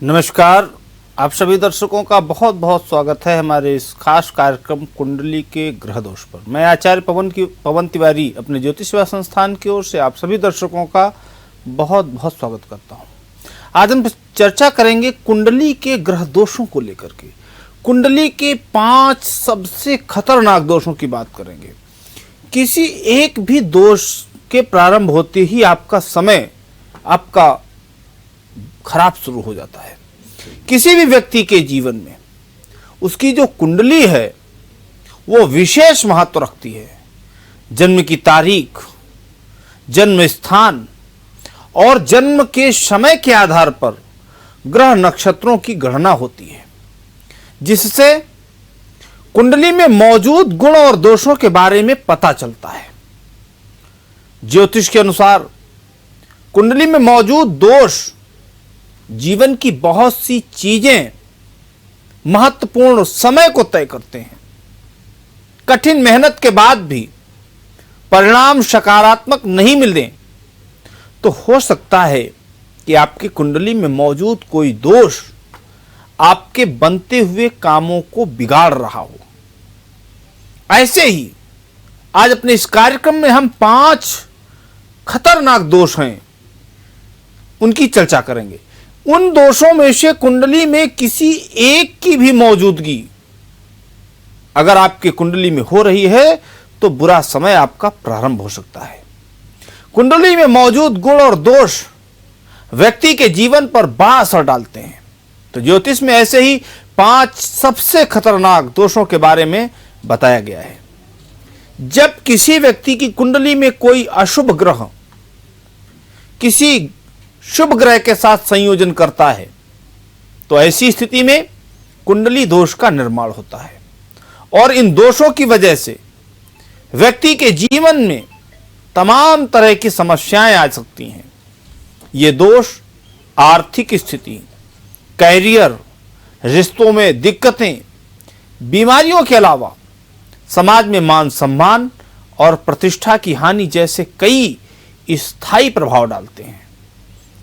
नमस्कार। आप सभी दर्शकों का बहुत बहुत स्वागत है हमारे इस खास कार्यक्रम कुंडली के ग्रह दोष पर। मैं आचार्य पवन तिवारी अपने ज्योतिष सेवा संस्थान की ओर से आप सभी दर्शकों का बहुत बहुत स्वागत करता हूं। आज हम चर्चा करेंगे कुंडली के ग्रह दोषों को लेकर के। कुंडली के 5 सबसे खतरनाक दोषों की बात करेंगे। किसी एक भी दोष के प्रारंभ होते ही आपका समय आपका खराब शुरू हो जाता है। किसी भी व्यक्ति के जीवन में उसकी जो कुंडली है वो विशेष महत्व रखती है। जन्म की तारीख, जन्म स्थान और जन्म के समय के आधार पर ग्रह नक्षत्रों की गणना होती है, जिससे कुंडली में मौजूद गुण और दोषों के बारे में पता चलता है। ज्योतिष के अनुसार कुंडली में मौजूद दोष जीवन की बहुत सी चीजें महत्वपूर्ण समय को तय करते हैं। कठिन मेहनत के बाद भी परिणाम सकारात्मक नहीं मिले तो हो सकता है कि आपकी कुंडली में मौजूद कोई दोष आपके बनते हुए कामों को बिगाड़ रहा हो। ऐसे ही आज अपने इस कार्यक्रम में हम 5 खतरनाक दोष हैं, उनकी चर्चा करेंगे। उन दोषों में से कुंडली में किसी एक की भी मौजूदगी अगर आपकी कुंडली में हो रही है तो बुरा समय आपका प्रारंभ हो सकता है। कुंडली में मौजूद गुण और दोष व्यक्ति के जीवन पर बड़ा असर डालते हैं। तो ज्योतिष में ऐसे ही 5 सबसे खतरनाक दोषों के बारे में बताया गया है। जब किसी व्यक्ति की कुंडली में कोई अशुभ ग्रह किसी शुभ ग्रह के साथ संयोजन करता है तो ऐसी स्थिति में कुंडली दोष का निर्माण होता है और इन दोषों की वजह से व्यक्ति के जीवन में तमाम तरह की समस्याएं आ सकती हैं। ये दोष आर्थिक स्थिति, कैरियर, रिश्तों में दिक्कतें, बीमारियों के अलावा समाज में मान सम्मान और प्रतिष्ठा की हानि जैसे कई स्थायी प्रभाव डालते हैं।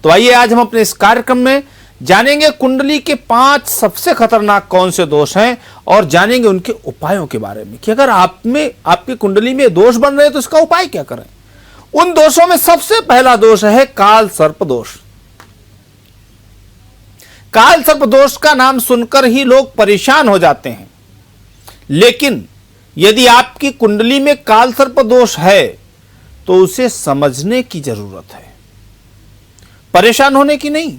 तो आइए आज हम अपने इस कार्यक्रम में जानेंगे कुंडली के 5 सबसे खतरनाक कौन से दोष हैं और जानेंगे उनके उपायों के बारे में कि अगर आपकी कुंडली में दोष बन रहे हैं तो इसका उपाय क्या करें। उन दोषों में सबसे पहला दोष है काल सर्प दोष। काल सर्प दोष का नाम सुनकर ही लोग परेशान हो जाते हैं, लेकिन यदि आपकी कुंडली में काल सर्प दोष है तो उसे समझने की जरूरत है, परेशान होने की नहीं।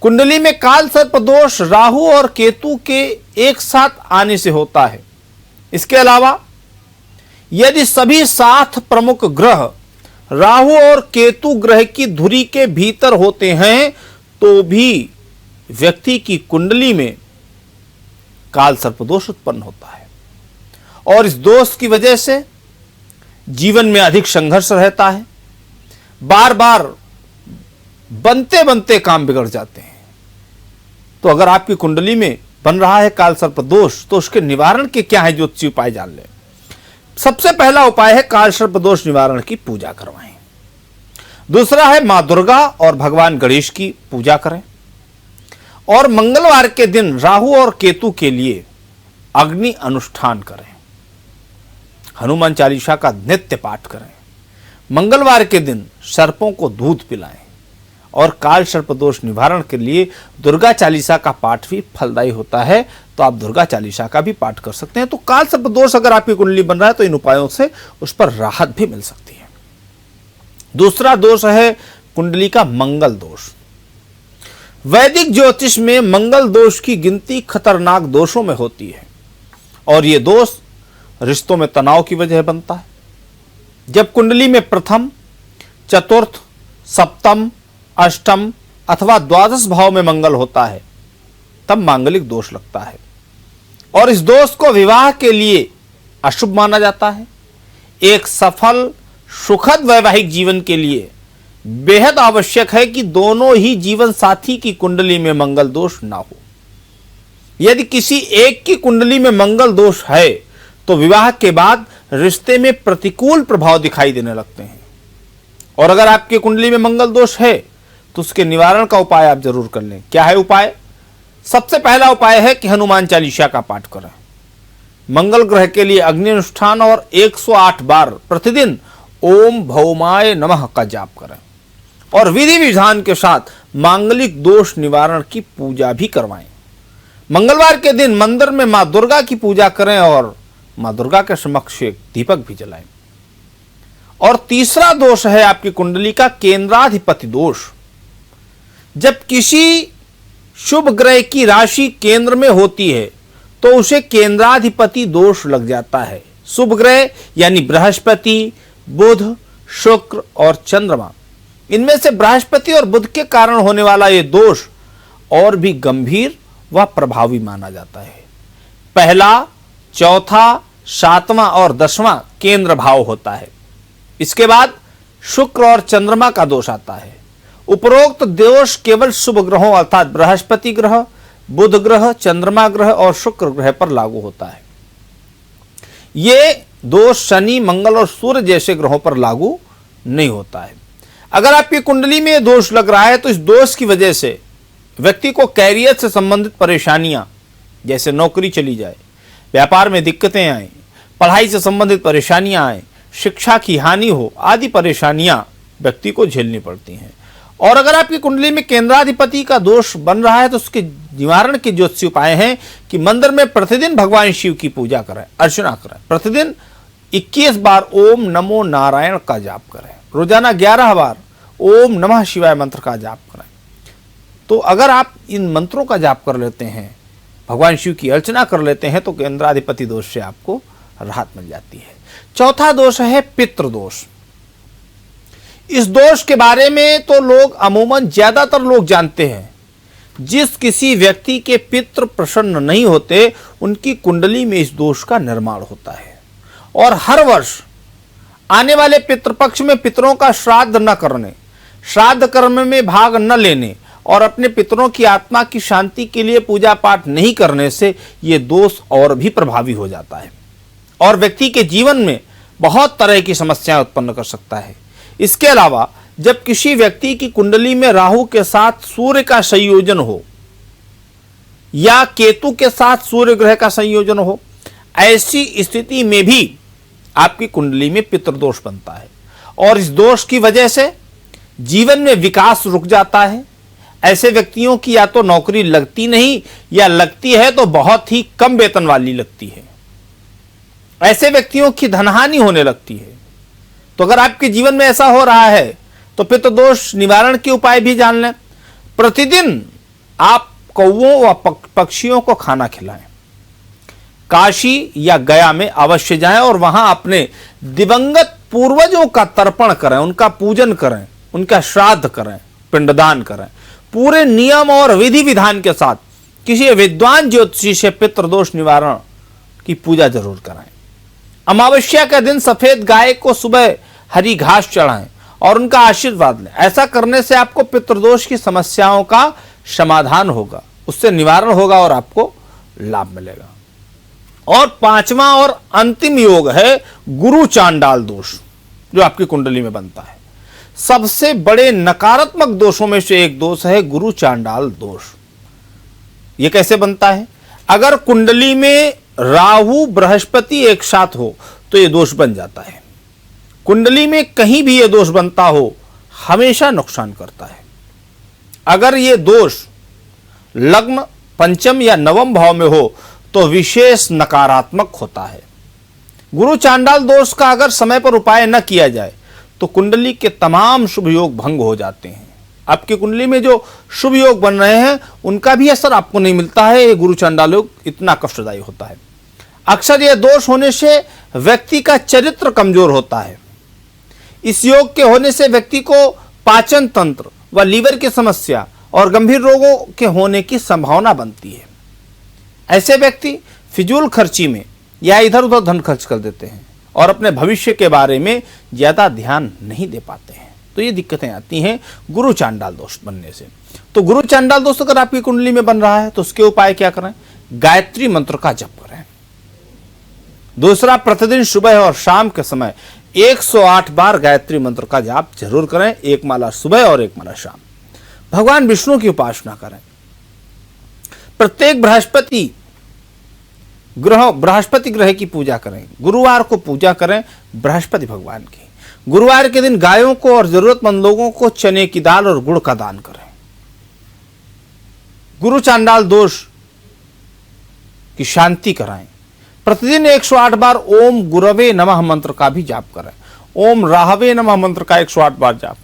कुंडली में काल सर्प दोष राहु और केतु के एक साथ आने से होता है। इसके अलावा यदि सभी 7 प्रमुख ग्रह राहु और केतु ग्रह की धुरी के भीतर होते हैं तो भी व्यक्ति की कुंडली में काल सर्प दोष उत्पन्न होता है और इस दोष की वजह से जीवन में अधिक संघर्ष रहता है। बार बार बनते बनते काम बिगड़ जाते हैं। तो अगर आपकी कुंडली में बन रहा है काल सर्प दोष तो उसके निवारण के क्या है ज्योतिषी उपाय जान लें। सबसे पहला उपाय है काल सर्प दोष निवारण की पूजा करवाएं। दूसरा है मां दुर्गा और भगवान गणेश की पूजा करें और मंगलवार के दिन राहु और केतु के लिए अग्नि अनुष्ठान करें। हनुमान चालीसा का नित्य पाठ करें। मंगलवार के दिन सर्पों को दूध पिलाएं और काल सर्प दोष निवारण के लिए दुर्गा चालीसा का पाठ भी फलदायी होता है, तो आप दुर्गा चालीसा का भी पाठ कर सकते हैं। तो काल सर्प दोष अगर आपकी कुंडली बन रहा है तो इन उपायों से उस पर राहत भी मिल सकती है। दूसरा दोष है कुंडली का मंगल दोष। वैदिक ज्योतिष में मंगल दोष की गिनती खतरनाक दोषों में होती है और यह दोष रिश्तों में तनाव की वजह बनता है। जब कुंडली में प्रथम, चतुर्थ, सप्तम, अष्टम अथवा द्वादश भाव में मंगल होता है तब मांगलिक दोष लगता है और इस दोष को विवाह के लिए अशुभ माना जाता है। एक सफल सुखद वैवाहिक जीवन के लिए बेहद आवश्यक है कि दोनों ही जीवन साथी की कुंडली में मंगल दोष ना हो। यदि किसी एक की कुंडली में मंगल दोष है तो विवाह के बाद रिश्ते में प्रतिकूल प्रभाव दिखाई देने लगते हैं और अगर आपकी कुंडली में मंगल दोष है तो उसके निवारण का उपाय आप जरूर कर लें। क्या है उपाय? सबसे पहला उपाय है कि हनुमान चालीसा का पाठ करें। मंगल ग्रह के लिए अग्नि अनुष्ठान और 108 बार प्रतिदिन ओम भौमाय नमः का जाप करें और विधि विधान के साथ मांगलिक दोष निवारण की पूजा भी करवाएं। मंगलवार के दिन मंदिर में मां दुर्गा की पूजा करें और मां दुर्गा के समक्ष एक दीपक भी जलाएं। और तीसरा दोष है आपकी कुंडली का केंद्राधिपति दोष। जब किसी शुभ ग्रह की राशि केंद्र में होती है तो उसे केंद्राधिपति दोष लग जाता है। शुभ ग्रह यानी बृहस्पति, बुध, शुक्र और चंद्रमा, इनमें से बृहस्पति और बुध के कारण होने वाला यह दोष और भी गंभीर व प्रभावी माना जाता है। पहला, चौथा, सातवां और 10वां केंद्र भाव होता है। इसके बाद शुक्र और चंद्रमा का दोष आता है। उपरोक्त दोष केवल शुभ ग्रहों अर्थात बृहस्पति ग्रह, बुध ग्रह, चंद्रमा ग्रह और शुक्र ग्रह पर लागू होता है। ये दोष शनि, मंगल और सूर्य जैसे ग्रहों पर लागू नहीं होता है। अगर आपकी कुंडली में दोष लग रहा है तो इस दोष की वजह से व्यक्ति को कैरियर से संबंधित परेशानियां, जैसे नौकरी चली जाए, व्यापार में दिक्कतें आए, पढ़ाई से संबंधित परेशानियां आए, शिक्षा की हानि हो, आदि परेशानियां व्यक्ति को झेलनी पड़ती हैं। और अगर आपकी कुंडली में केंद्राधिपति का दोष बन रहा है तो उसके निवारण के ज्योतिषी उपाय हैं कि मंदिर में प्रतिदिन भगवान शिव की पूजा करें, अर्चना करें। प्रतिदिन 21 बार ओम नमो नारायण का जाप करें। रोजाना 11 बार ओम नमः शिवाय मंत्र का जाप करें। तो अगर आप इन मंत्रों का जाप कर लेते हैं, भगवान शिव की अर्चना कर लेते हैं, तो केंद्राधिपति दोष से आपको राहत मिल जाती है। चौथा दोष है पितृ दोष। इस दोष के बारे में तो लोग अमूमन ज्यादातर लोग जानते हैं। जिस किसी व्यक्ति के पितृ प्रसन्न नहीं होते उनकी कुंडली में इस दोष का निर्माण होता है और हर वर्ष आने वाले पितृपक्ष में पितरों का श्राद्ध न करने, श्राद्ध कर्म में भाग न लेने और अपने पितरों की आत्मा की शांति के लिए पूजा पाठ नहीं करने से यह दोष और भी प्रभावी हो जाता है और व्यक्ति के जीवन में बहुत तरह की समस्याएं उत्पन्न कर सकता है। इसके अलावा जब किसी व्यक्ति की कुंडली में राहु के साथ सूर्य का संयोजन हो या केतु के साथ सूर्य ग्रह का संयोजन हो, ऐसी स्थिति में भी आपकी कुंडली में पितृदोष बनता है और इस दोष की वजह से जीवन में विकास रुक जाता है। ऐसे व्यक्तियों की या तो नौकरी लगती नहीं या लगती है तो बहुत ही कम वेतन वाली लगती है। ऐसे व्यक्तियों की धनहानि होने लगती है। तो अगर आपके जीवन में ऐसा हो रहा है तो पितृदोष निवारण के उपाय भी जान लें। प्रतिदिन आप कौओं व पक्षियों को खाना खिलाएं। काशी या गया में अवश्य जाएं और वहां अपने दिवंगत पूर्वजों का तर्पण करें, उनका पूजन करें, उनका श्राद्ध करें, पिंडदान करें। पूरे नियम और विधि विधान के साथ किसी विद्वान ज्योतिषी से पितृदोष निवारण की पूजा जरूर कराएं। अमावस्या के दिन सफेद गाय को सुबह हरी घास चढ़ाएं और उनका आशीर्वाद लें। ऐसा करने से आपको पितृदोष की समस्याओं का समाधान होगा, उससे निवारण होगा और आपको लाभ मिलेगा। और पांचवा और अंतिम योग है गुरु चांडाल दोष, जो आपकी कुंडली में बनता है। सबसे बड़े नकारात्मक दोषों में से एक दोष है गुरु चांडाल दोष। यह कैसे बनता है? अगर कुंडली में राहु बृहस्पति एक साथ हो तो यह दोष बन जाता है। कुंडली में कहीं भी यह दोष बनता हो हमेशा नुकसान करता है। अगर यह दोष लग्न, पंचम या नवम भाव में हो तो विशेष नकारात्मक होता है। गुरु चांडाल दोष का अगर समय पर उपाय न किया जाए तो कुंडली के तमाम शुभ योग भंग हो जाते हैं। आपकी कुंडली में जो शुभ योग बन रहे हैं उनका भी असर आपको नहीं मिलता है। ये गुरु चांडाल योग इतना कष्टदायी होता है। अक्सर यह दोष होने से व्यक्ति का चरित्र कमजोर होता है। इस योग के होने से व्यक्ति को पाचन तंत्र व लीवर की समस्या और गंभीर रोगों के होने की संभावना बनती है। ऐसे व्यक्ति फिजूल खर्ची में या इधर उधर धन खर्च कर देते हैं और अपने भविष्य के बारे में ज्यादा ध्यान नहीं दे पाते हैं। तो ये दिक्कतें आती हैं गुरु चांडाल दोष बनने से। तो गुरु चांडाल दोष अगर आपकी कुंडली में बन रहा है तो उसके उपाय क्या करें? गायत्री मंत्र का जप करें। दूसरा, प्रतिदिन सुबह और शाम के समय 108 बार गायत्री मंत्र का जाप जरूर करें। एक माला सुबह और एक माला शाम। भगवान विष्णु की उपासना करें। प्रत्येक बृहस्पति ग्रह की पूजा करें। गुरुवार को पूजा करें बृहस्पति भगवान की। गुरुवार के दिन गायों को और जरूरतमंद लोगों को चने की दाल और गुड़ का दान करें। गुरु चांडाल दोष की शांति कराएं। प्रतिदिन 108 बार ओम गुरवे नमः मंत्र का भी जाप करें। ओम राहवे नमः मंत्र का 108 बार जाप।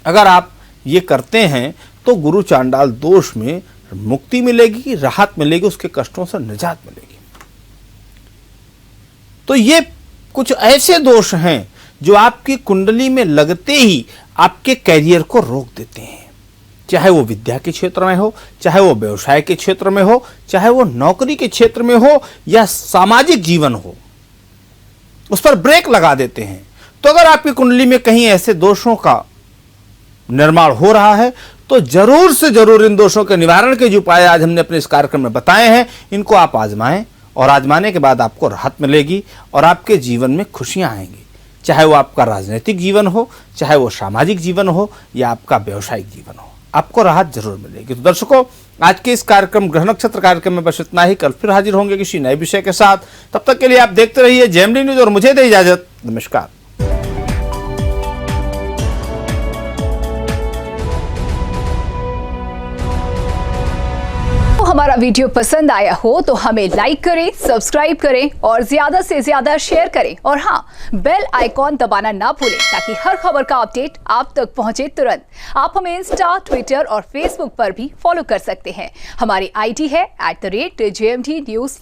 अगर आप ये करते हैं तो गुरु चांडाल दोष में मुक्ति मिलेगी, राहत मिलेगी, उसके कष्टों से निजात मिलेगी। तो ये कुछ ऐसे दोष हैं जो आपकी कुंडली में लगते ही आपके कैरियर को रोक देते हैं, चाहे वो विद्या के क्षेत्र में हो, चाहे वो व्यवसाय के क्षेत्र में हो, चाहे वो नौकरी के क्षेत्र में हो या सामाजिक जीवन हो, उस पर ब्रेक लगा देते हैं। तो अगर आपकी कुंडली में कहीं ऐसे दोषों का निर्माण हो रहा है तो जरूर से जरूर इन दोषों के निवारण के जो उपाय आज हमने अपने इस कार्यक्रम में बताए हैं, इनको आप आजमाएं और आजमाने के बाद आपको राहत मिलेगी और आपके जीवन में खुशियां आएंगी। चाहे वो आपका राजनीतिक जीवन हो, चाहे वो सामाजिक जीवन हो या आपका व्यवसायिक जीवन हो, आपको राहत जरूर मिलेगी। तो दर्शकों, आज के इस कार्यक्रम ग्रह नक्षत्र कार्यक्रम में बस इतना ही। कल फिर हाजिर होंगे किसी नए विषय के साथ। तब तक के लिए आप देखते रहिए जेएमडी न्यूज और मुझे दे इजाजत। नमस्कार। हमारा वीडियो पसंद आया हो तो हमें लाइक करें, सब्सक्राइब करें और ज्यादा से ज्यादा शेयर करें। और हाँ, बेल आइकॉन दबाना ना भूलें ताकि हर खबर का अपडेट आप तक पहुंचे तुरंत। आप हमें इंस्टा, ट्विटर और फेसबुक पर भी फॉलो कर सकते हैं। हमारी आईडी है @JMD News।